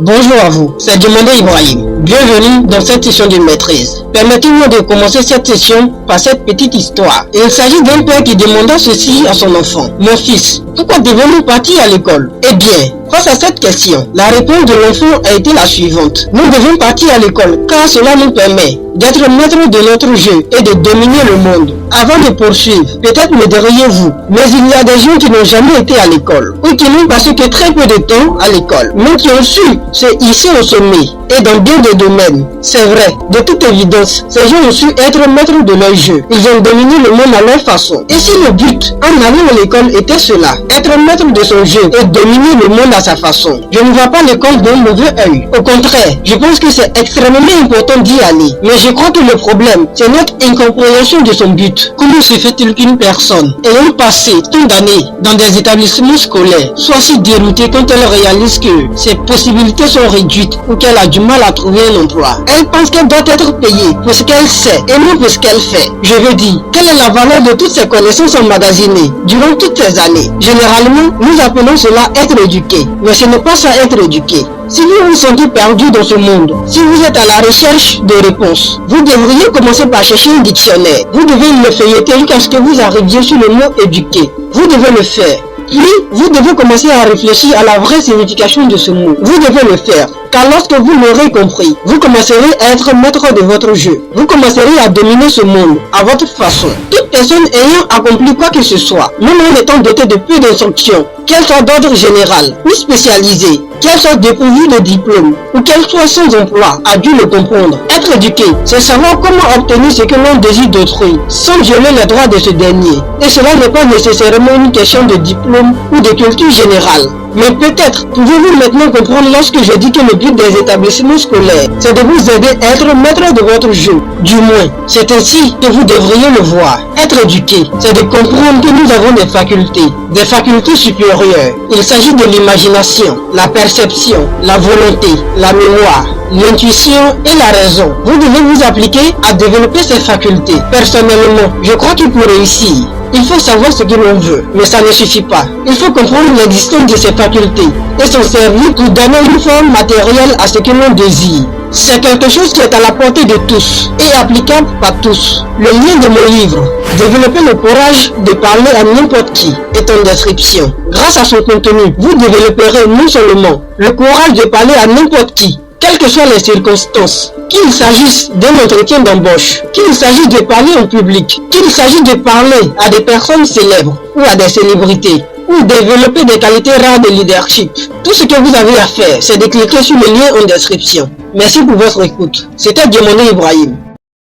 Bonjour à vous, c'est Demandé Ibrahim. Bienvenue dans cette session de maîtrise. Permettez-moi de commencer cette session par cette petite histoire. Il s'agit d'un père qui demanda ceci à son enfant. Mon fils, pourquoi devons-nous partir à l'école? Eh bien, face à cette question, la réponse de l'enfant a été la suivante. Nous devons partir à l'école car cela nous permet d'être maître de notre jeu et de dominer le monde. Avant de poursuivre, peut-être me diriez-vous, mais il y a des gens qui n'ont jamais été à l'école ou qui n'ont passé que très peu de temps à l'école, mais qui ont su se hisser au sommet et dans bien des domaines. C'est vrai, de toute évidence, ces gens ont su être maîtres de leur jeu. Ils ont dominé le monde à leur façon. Et si le but en allant à l'école était cela, être maître de son jeu et dominer le monde à sa façon, je ne vois pas l'école d'un mauvais œil. Au contraire, je pense que c'est extrêmement important d'y aller. Mais je crois que le problème, c'est notre incompréhension de son but. Comment se fait-il qu'une personne ayant passé tant d'années dans des établissements scolaires soit si déroutée quand elle réalise que ses possibilités sont réduites ou qu'elle a du mal à trouver un emploi? Elle pense qu'elle doit être payée pour ce qu'elle sait et non pour ce qu'elle fait. Je veux dire, quelle est la valeur de toutes ces connaissances emmagasinées durant toutes ces années? Généralement, nous appelons cela être éduqué, mais ce n'est pas ça être éduqué. Si vous vous sentez perdu dans ce monde, si vous êtes à la recherche de réponses, vous devriez commencer par chercher un dictionnaire. Vous devez le feuilleter jusqu'à ce que vous arriviez sur le mot éduqué. Vous devez le faire. Puis, vous devez commencer à réfléchir à la vraie signification de ce mot. Vous devez le faire, car lorsque vous l'aurez compris, vous commencerez à être maître de votre jeu. Vous commencerez à dominer ce monde à votre façon. Toute personne ayant accompli quoi que ce soit, même en étant dotée de peu d'instructions, qu'elle soit d'ordre général ou spécialisée, qu'elle soit dépourvue de diplôme ou qu'elle soit sans emploi, a dû le comprendre. Être éduqué, c'est savoir comment obtenir ce que l'on désire d'autrui, sans violer les droits de ce dernier. Et cela n'est pas nécessairement une question de diplôme ou de culture générale. Mais peut-être pouvez-vous maintenant comprendre lorsque je dis que le but des établissements scolaires, c'est de vous aider à être maître de votre jeu. Du moins, c'est ainsi que vous devriez le voir. Être éduqué, c'est de comprendre que nous avons des facultés supérieures. Il s'agit de l'imagination, la perception, la volonté, la mémoire, l'intuition et la raison. Vous devez vous appliquer à développer ces facultés. Personnellement, je crois que pour réussir, il faut savoir ce que l'on veut, mais ça ne suffit pas. Il faut comprendre l'existence de ces facultés et s'en servir pour donner une forme matérielle à ce que l'on désire. C'est quelque chose qui est à la portée de tous et applicable par tous. Le lien de mon livre, Développer le courage de parler à n'importe qui, est en description. Grâce à son contenu, vous développerez non seulement le courage de parler à n'importe qui, quelles que soient les circonstances, qu'il s'agisse d'un entretien d'embauche, qu'il s'agisse de parler en public, qu'il s'agisse de parler à des personnes célèbres ou à des célébrités, ou développer des qualités rares de leadership. Tout ce que vous avez à faire, c'est de cliquer sur le lien en description. Merci pour votre écoute. C'était Demandé Ibrahim.